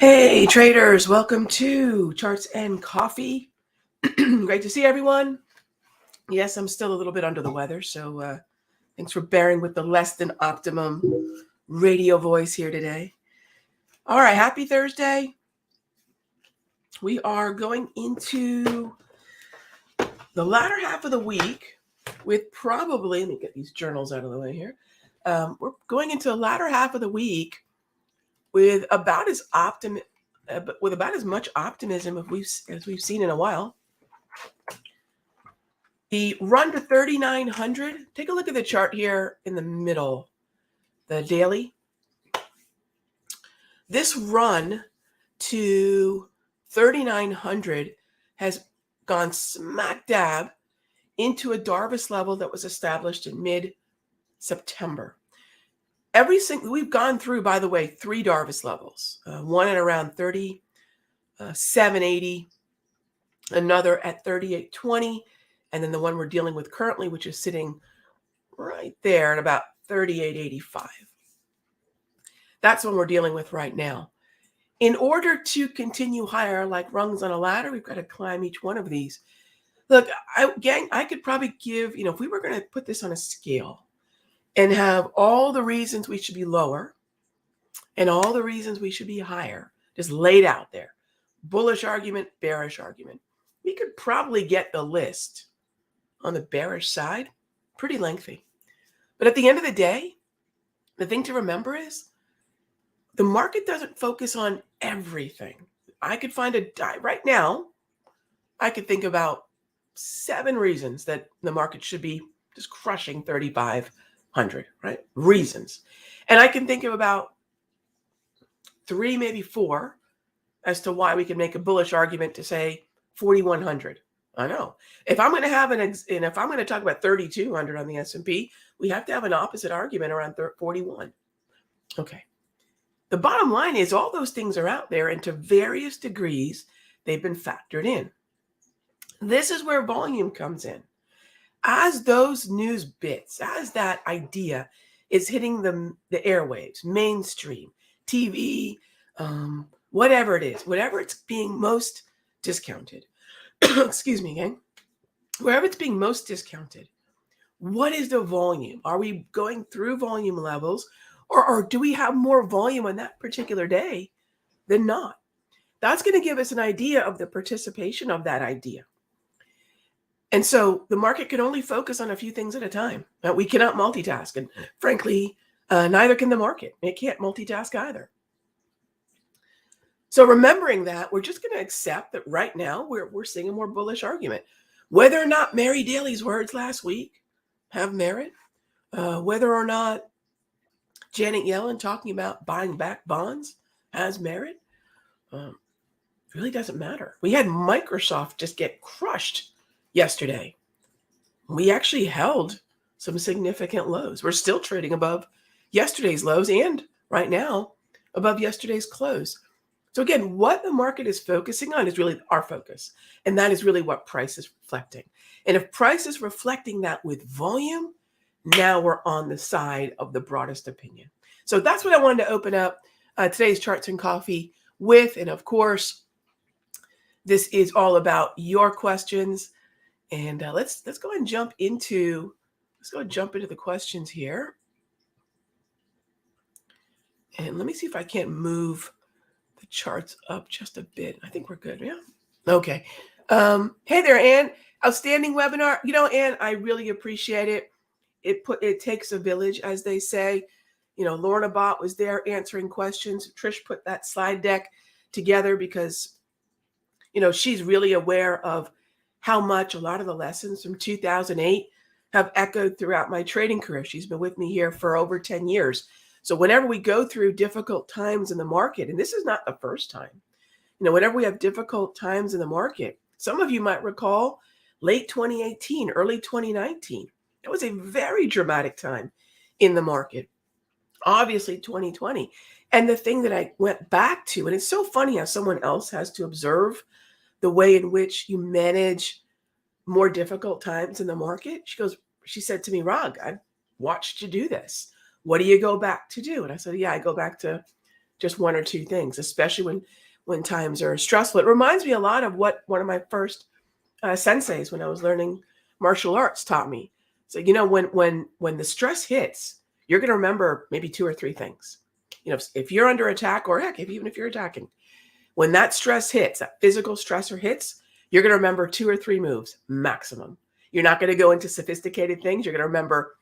Hey traders, welcome to Charts and Coffee. Great to see everyone. Yes, I'm still a little bit under the weather, so thanks for bearing with the less than optimum radio voice here today. All right, happy Thursday. We are going into the latter half of the week with probably, let me get these journals out of the way here. We're going into the latter half of the week with about as much optimism as we've seen in a while. The run to 3,900, take a look at the chart here in the middle, the daily. This run to 3,900 has gone smack dab into a Darvas level that was established in mid-September. We've gone through, by the way, 3 Darvas levels, one at around 37.80, another at 38.20, and then the one we're dealing with currently, which is sitting right there at about 38.85. That's what we're dealing with right now. In order to continue higher, like rungs on a ladder, we've got to climb each one of these. Look, I could probably give, if we were going to put this on a scale and have all the reasons we should be lower and all the reasons we should be higher, just laid out there, bullish argument, bearish argument, we could probably get the list on the bearish side pretty lengthy. But at the end of the day, the thing to remember is the market doesn't focus on everything. I could find right now, I could think about 7 reasons that the market should be just crushing 3,500, right? Reasons. And I can think of about 3, maybe 4 as to why we can make a bullish argument to say 4,100. I know. If I'm going to have if I'm going to talk about 3,200 on the S&P, we have to have an opposite argument around 41. Okay. The bottom line is all those things are out there, and to various degrees, they've been factored in. This is where volume comes in. As those news bits, as that idea is hitting the airwaves, mainstream, TV, whatever it is, whatever it's being most discounted, excuse me, gang, wherever it's being most discounted, what is the volume? Are we going through volume levels, or do we have more volume on that particular day than not? That's going to give us an idea of the participation of that idea. And so the market can only focus on a few things at a time. Now, we cannot multitask. And frankly, neither can the market. It can't multitask either. So remembering that, we're just going to accept that right now we're seeing a more bullish argument. Whether or not Mary Daly's words last week have merit, whether or not Janet Yellen talking about buying back bonds has merit, really doesn't matter. We had Microsoft just get crushed yesterday. We actually held some significant lows. We're still trading above yesterday's lows and right now above yesterday's close. So again, what the market is focusing on is really our focus. And that is really what price is reflecting. And if price is reflecting that with volume, now we're on the side of the broadest opinion. So that's what I wanted to open up today's Charts and Coffee with. And of course, this is all about your questions. And let's go and jump into the questions here. And let me see if I can't move the charts up just a bit. I think we're good. Yeah. Okay. Hey there, Ann. Outstanding webinar. Ann, I really appreciate it. It takes a village, as they say. Lorna Bott was there answering questions. Trish put that slide deck together because, she's really aware of how much a lot of the lessons from 2008 have echoed throughout my trading career. She's been with me here for over 10 years. So whenever we go through difficult times in the market, and this is not the first time, whenever we have difficult times in the market, some of you might recall late 2018, early 2019. It was a very dramatic time in the market. Obviously 2020. And the thing that I went back to, and it's so funny how someone else has to observe the way in which you manage more difficult times in the market. She said to me, Rag, I've watched you do this. What do you go back to do? And I said, yeah, I go back to just one or two things, especially when times are stressful. It reminds me a lot of what one of my first senseis when I was learning martial arts taught me. So, when the stress hits, you're going to remember maybe two or three things. If you're under attack, or heck, even if you're attacking, when that stress hits, that physical stressor hits, you're going to remember two or three moves maximum. You're not going to go into sophisticated things. You're going to remember,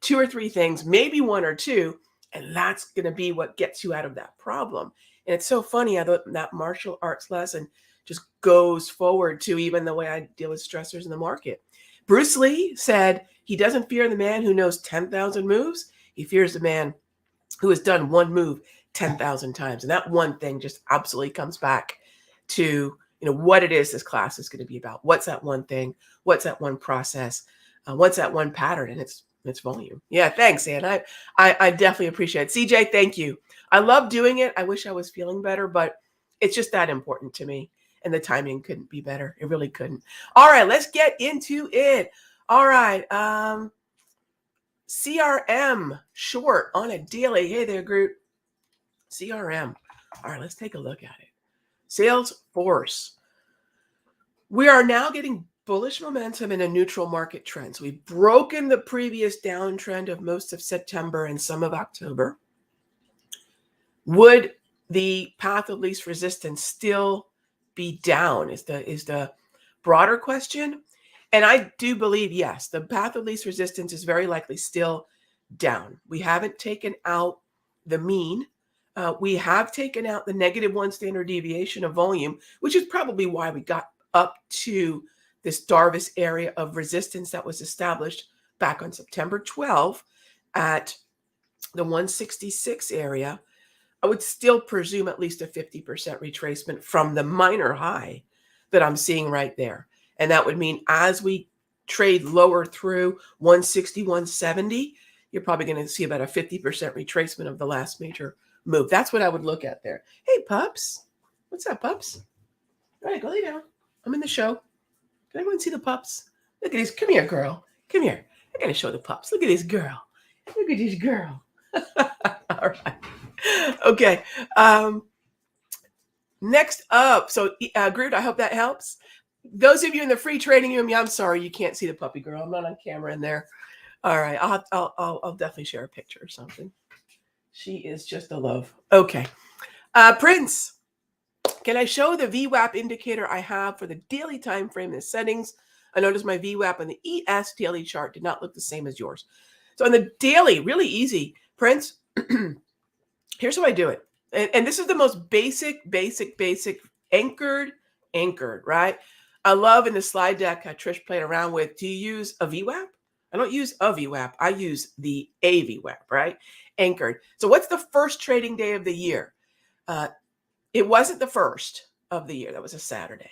two or three things, maybe one or two, and that's going to be what gets you out of that problem. And it's so funny how that martial arts lesson just goes forward to even the way I deal with stressors in the market. Bruce Lee said he doesn't fear the man who knows 10,000 moves. He fears the man who has done one move 10,000 times. And that one thing just absolutely comes back to, what it is this class is going to be about. What's that one thing? What's that one process? What's that one pattern? And it's volume. Yeah, thanks, Ann. I definitely appreciate it. CJ, thank you. I love doing it. I wish I was feeling better, but it's just that important to me. And the timing couldn't be better. It really couldn't. All right, let's get into it. All right. CRM short on a daily. Hey there, Groot. CRM. All right, let's take a look at it. Salesforce. We are now getting bullish momentum in a neutral market trend. So we've broken the previous downtrend of most of September and some of October. Would the path of least resistance still be down is the broader question. And I do believe, yes, the path of least resistance is very likely still down. We haven't taken out the mean. We have taken out the -1 standard deviation of volume, which is probably why we got up to this Darvis area of resistance that was established back on September 12 at the 166 area. I would still presume at least a 50% retracement from the minor high that I'm seeing right there. And that would mean as we trade lower through 160, 170, you're probably going to see about a 50% retracement of the last major move. That's what I would look at there. Hey, pups. What's up, pups? All right, go lay down. I'm in the show. Can everyone see the pups? Look at this. Come here, girl. Come here. I got to show the pups. Look at this girl. Look at this girl. All right. Okay. Next up. So, Groot, I hope that helps. Those of you in the free trading room, yeah, I'm sorry you can't see the puppy girl. I'm not on camera in there. All right. I'll definitely share a picture or something. She is just a love. Okay. Prince, can I show the VWAP indicator I have for the daily time frame in the settings? I noticed my VWAP on the ES daily chart did not look the same as yours. So on the daily, really easy, Prince, here's how I do it. And this is the most basic, anchored, right? I love in the slide deck Trish played around with, do you use a VWAP? I don't use a VWAP. I use the AVWAP, right? Anchored. So what's the first trading day of the year? It wasn't the first of the year. That was a Saturday.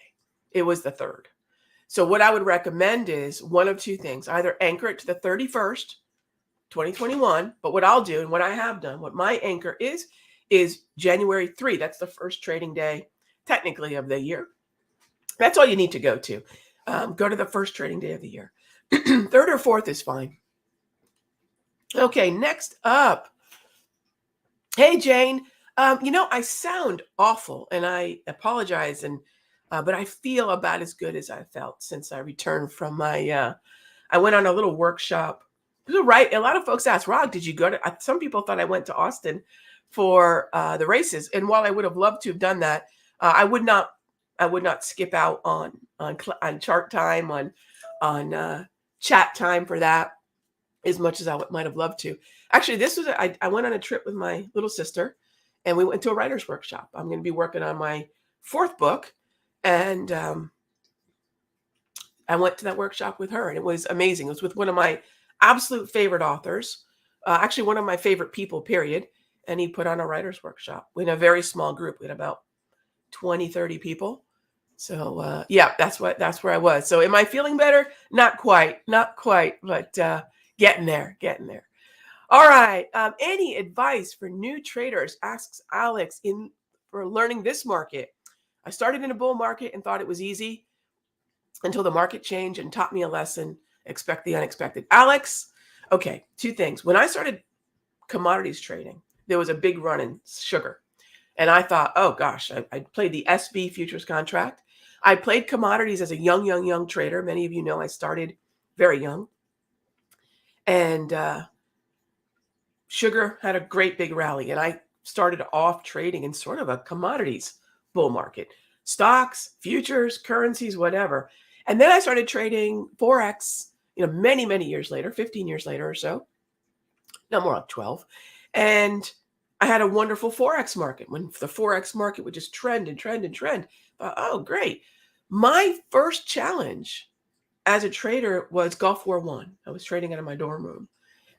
It was the third. So what I would recommend is one of two things. Either anchor it to the 31st, 2021. But what I'll do and what I have done, what my anchor is January 3. That's the first trading day, technically, of the year. That's all you need to go to. Go to the first trading day of the year. Third or fourth is fine. Okay, next up. Hey, Jane. I sound awful, and I apologize, but I feel about as good as I felt since I returned from my. I went on a little workshop. Right, a lot of folks asked, Rog, did you go to? Some people thought I went to Austin for the races, and while I would have loved to have done that, I would not skip out on chart time, on chat time for that, as much as I might have loved to. Actually, this was I went on a trip with my little sister, and we went to a writer's workshop. I'm going to be working on my fourth book, and I went to that workshop with her, and it was amazing. It was with one of my absolute favorite authors, actually one of my favorite people, period. And he put on a writer's workshop in a very small group. We had about 20, 30 people. So yeah, that's where I was. So am I feeling better? Not quite, but getting there. All right. Any advice for new traders? Asks Alex for learning this market. I started in a bull market and thought it was easy until the market changed and taught me a lesson. Expect the unexpected. Alex, okay, two things. When I started commodities trading, there was a big run in sugar. And I thought, oh gosh, I played the SB futures contract. I played commodities as a young trader. Many of you know I started very young. And sugar had a great big rally. And I started off trading in sort of a commodities bull market, stocks, futures, currencies, whatever. And then I started trading Forex, many years later, 15 years later or so. No, more like 12. And I had a wonderful Forex market when the Forex market would just trend and trend and trend. Oh, great. My first challenge as a trader was Gulf War I. I was trading out of my dorm room.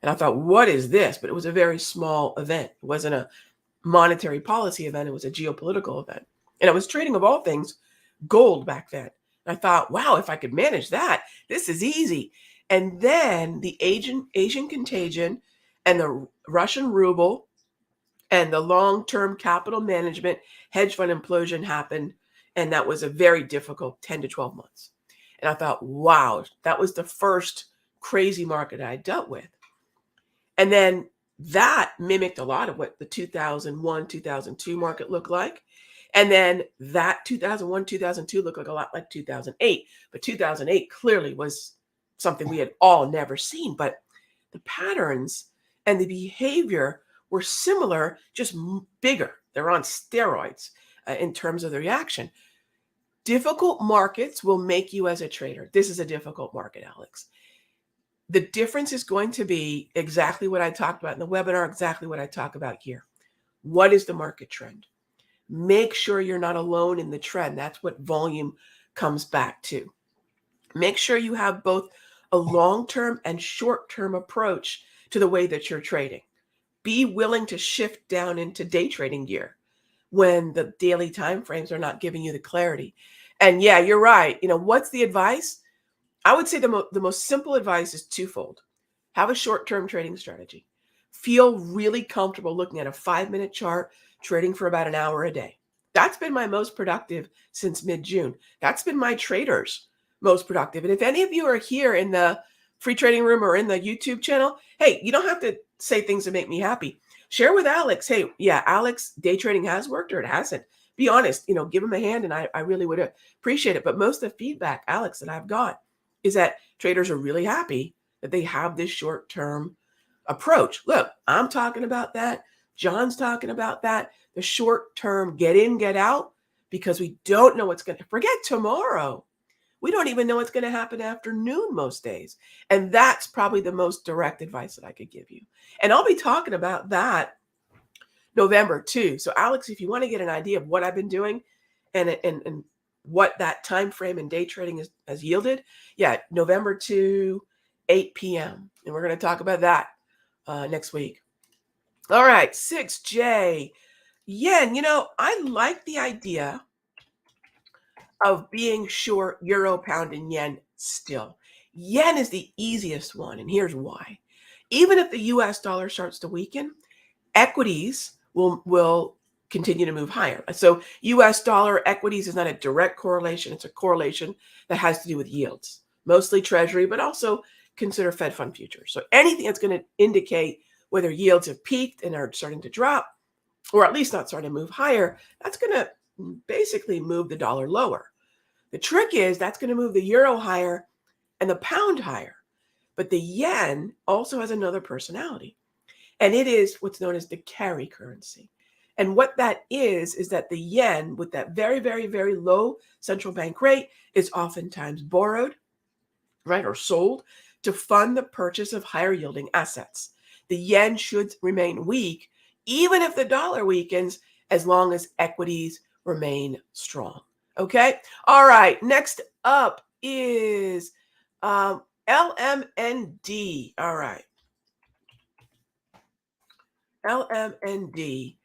And I thought, what is this? But it was a very small event. It wasn't a monetary policy event. It was a geopolitical event. And I was trading, of all things, gold back then. And I thought, wow, if I could manage that, this is easy. And then the Asian contagion and the Russian ruble and the long-term capital management hedge fund implosion happened. And that was a very difficult 10 to 12 months. And I thought, wow, that was the first crazy market I dealt with. And then that mimicked a lot of what the 2001, 2002 market looked like. And then that 2001, 2002 looked like a lot like 2008. But 2008 clearly was something we had all never seen. But the patterns and the behavior were similar, just bigger. They're on steroids in terms of the reaction. Difficult markets will make you as a trader. This is a difficult market, Alex. The difference is going to be exactly what I talked about in the webinar, exactly what I talk about here. What is the market trend? Make sure you're not alone in the trend. That's what volume comes back to. Make sure you have both a long-term and short-term approach to the way that you're trading. Be willing to shift down into day trading gear when the daily time frames are not giving you the clarity. And yeah, you're right. What's the advice? I would say the most simple advice is twofold. Have a short-term trading strategy. Feel really comfortable looking at a 5-minute chart, trading for about an hour a day. That's been my most productive since mid-June. That's been my traders' most productive. And if any of you are here in the free trading room or in the YouTube channel, hey, you don't have to say things that make me happy. Share with Alex, hey, yeah, Alex, day trading has worked or it hasn't. Be honest, give him a hand and I really would appreciate it. But most of the feedback, Alex, that I've got is that traders are really happy that they have this short-term approach. Look, I'm talking about that. John's talking about that. The short-term get in, get out, because we don't know what's going to forget tomorrow. We don't even know what's going to happen afternoon most days. And that's probably the most direct advice that I could give you. And I'll be talking about that November too. So Alex, if you want to get an idea of what I've been doing and what that time frame in day trading has yielded, yeah, November 2, 8 p.m. And we're going to talk about that next week. All right, 6J. Yen, I like the idea of being short euro, pound, and yen still. Yen is the easiest one, and here's why. Even if the US dollar starts to weaken, equities will continue to move higher. So US dollar equities is not a direct correlation. It's a correlation that has to do with yields, mostly treasury, but also consider Fed fund futures. So anything that's going to indicate whether yields have peaked and are starting to drop, or at least not starting to move higher, that's going to basically move the dollar lower. The trick is that's going to move the euro higher and the pound higher. But the yen also has another personality. And it is what's known as the carry currency. And what that is that the yen, with that very, very, very low central bank rate, is oftentimes borrowed, right, or sold to fund the purchase of higher yielding assets. The yen should remain weak, even if the dollar weakens, as long as equities remain strong. Okay. All right. Next up is LMND. All right. LMND.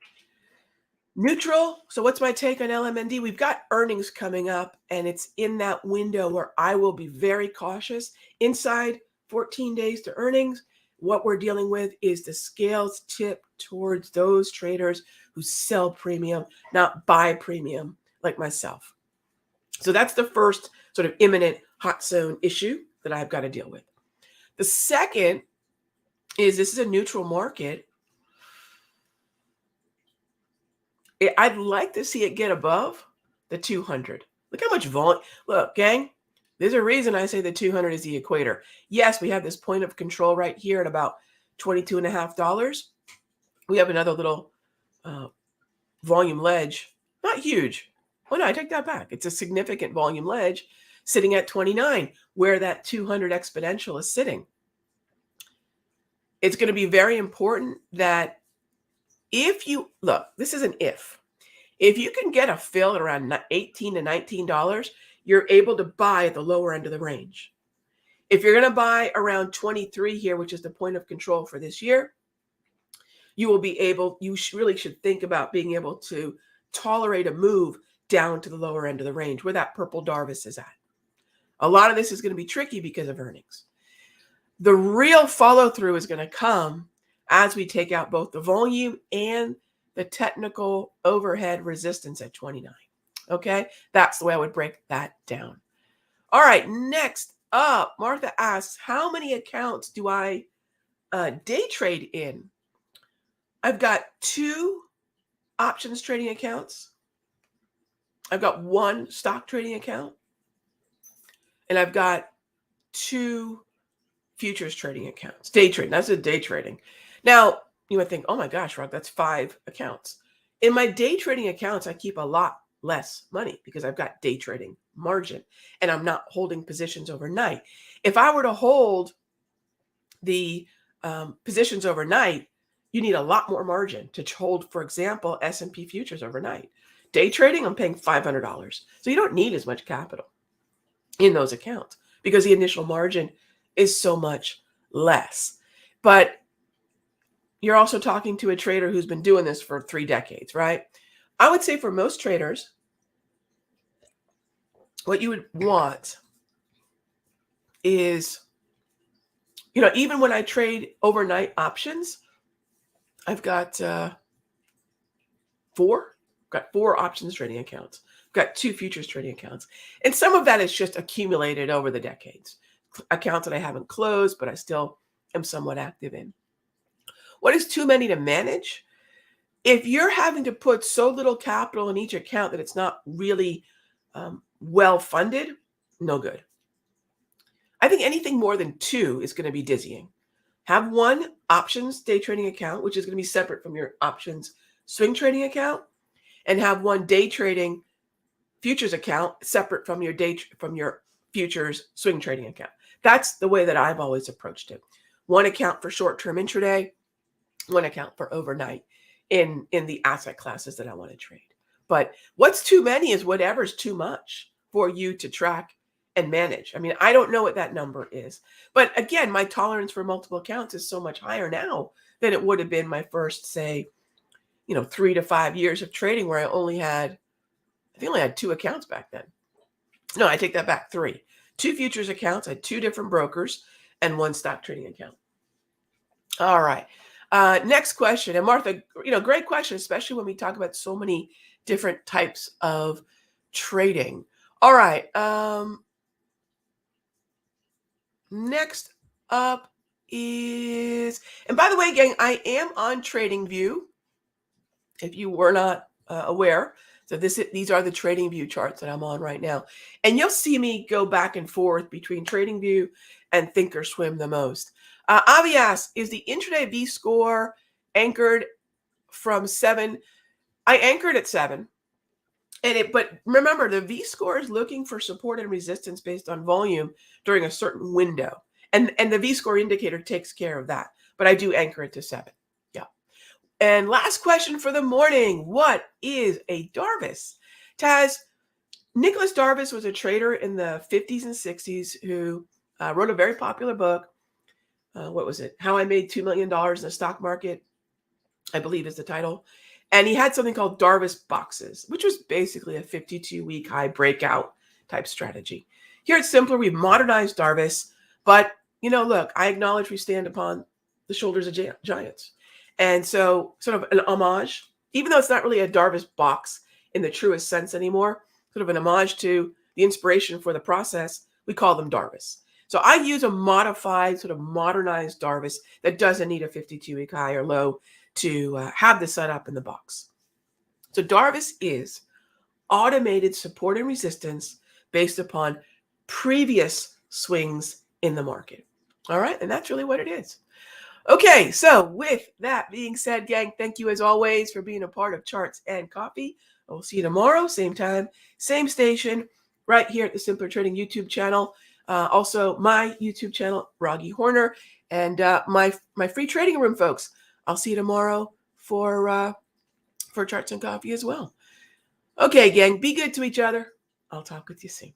Neutral. So what's my take on LMND? We've got earnings coming up, and it's in that window where I will be very cautious. Inside 14 days to earnings, what we're dealing with is the scales tip towards those traders who sell premium, not buy premium like myself. So that's the first sort of imminent hot zone issue that I've got to deal with. The second is this is a neutral market. I'd like to see it get above the 200. Look how much volume. Look, gang, there's a reason I say the 200 is the equator. Yes, we have this point of control right here at about $22.50. We have another little volume ledge. Not huge. Oh, no, I take that back. It's a significant volume ledge sitting at 29, where that 200 exponential is sitting. It's going to be very important that if you look, this is an if you can get a fill at around $18 to $19, you're able to buy at the lower end of the range. If you're going to buy around 23 here, which is the point of control for this year, you will be able, you really should think about being able to tolerate a move down to the lower end of the range where that purple Darvis is at. A lot of this is going to be tricky because of earnings. The real follow through is going to come as we take out both the volume and the technical overhead resistance at 29. Okay, that's the way I would break that down. All right, next up, Martha asks, how many accounts do I day trade in? I've got 2 options trading accounts. I've got 1 stock trading account. And I've got 2 futures trading accounts. Day trading, that's a day trading. Now, you would think, oh my gosh, Rog, that's 5 accounts. In my day trading accounts, I keep a lot less money because I've got day trading margin and I'm not holding positions overnight. If I were to hold the positions overnight, you need a lot more margin to hold, for example, S&P futures overnight. Day trading, I'm paying $500. So you don't need as much capital in those accounts because the initial margin is so much less. But you're also talking to a trader who's been doing this for 3 decades, right? I would say for most traders, what you would want is, even when I trade overnight options, I've got 4 options trading accounts. I've got 2 futures trading accounts. And some of that is just accumulated over the decades. Accounts that I haven't closed, but I still am somewhat active in. What is too many to manage? If you're having to put so little capital in each account that it's not really well funded, no good. I think anything more than 2 is going to be dizzying. Have 1 options day trading account, which is going to be separate from your options swing trading account, and have 1 day trading futures account separate from your futures swing trading account. That's the way that I've always approached it. 1 account for short-term intraday, 1 account for overnight in the asset classes that I want to trade. But what's too many is whatever's too much for you to track and manage. I mean, I don't know what that number is. But again, my tolerance for multiple accounts is so much higher now than it would have been my first, say, 3 to 5 years of trading where I only had 2 accounts back then. No, I take that back, 3. 2 futures accounts, I had 2 different brokers, and 1 stock trading account. All right. Next question. And Martha, great question, especially when we talk about so many different types of trading. All right. Next up is, and by the way, gang, I am on TradingView. If you were not aware, so these are the TradingView charts that I'm on right now, and you'll see me go back and forth between TradingView and Thinkorswim the most. Avi asks, is the intraday V score anchored from 7? I anchored at 7. But remember, the V score is looking for support and resistance based on volume during a certain window. And the V score indicator takes care of that. But I do anchor it to 7. Yeah. And last question for the morning. What is a Darvis? Taz, Nicholas Darvis was a trader in the 50s and 60s who wrote a very popular book. What was it? How I Made $2 Million in the Stock Market, I believe is the title. And he had something called Darvis boxes, which was basically a 52-week high breakout type strategy. Here at Simpler, we've modernized Darvis, but look, I acknowledge we stand upon the shoulders of giants. And so sort of an homage, even though it's not really a Darvis box in the truest sense anymore, sort of an homage to the inspiration for the process, we call them Darvis. So I use a modified, sort of modernized Darvis that doesn't need a 52-week high or low to have the setup in the box. So Darvis is automated support and resistance based upon previous swings in the market. All right, and that's really what it is. Okay, so with that being said, gang, thank you as always for being a part of Charts and Coffee. I will see you tomorrow, same time, same station, right here at the Simpler Trading YouTube channel. Also, my YouTube channel, Raghee Horner, and my free trading room, folks. I'll see you tomorrow for Charts and Coffee as well. Okay, gang, be good to each other. I'll talk with you soon.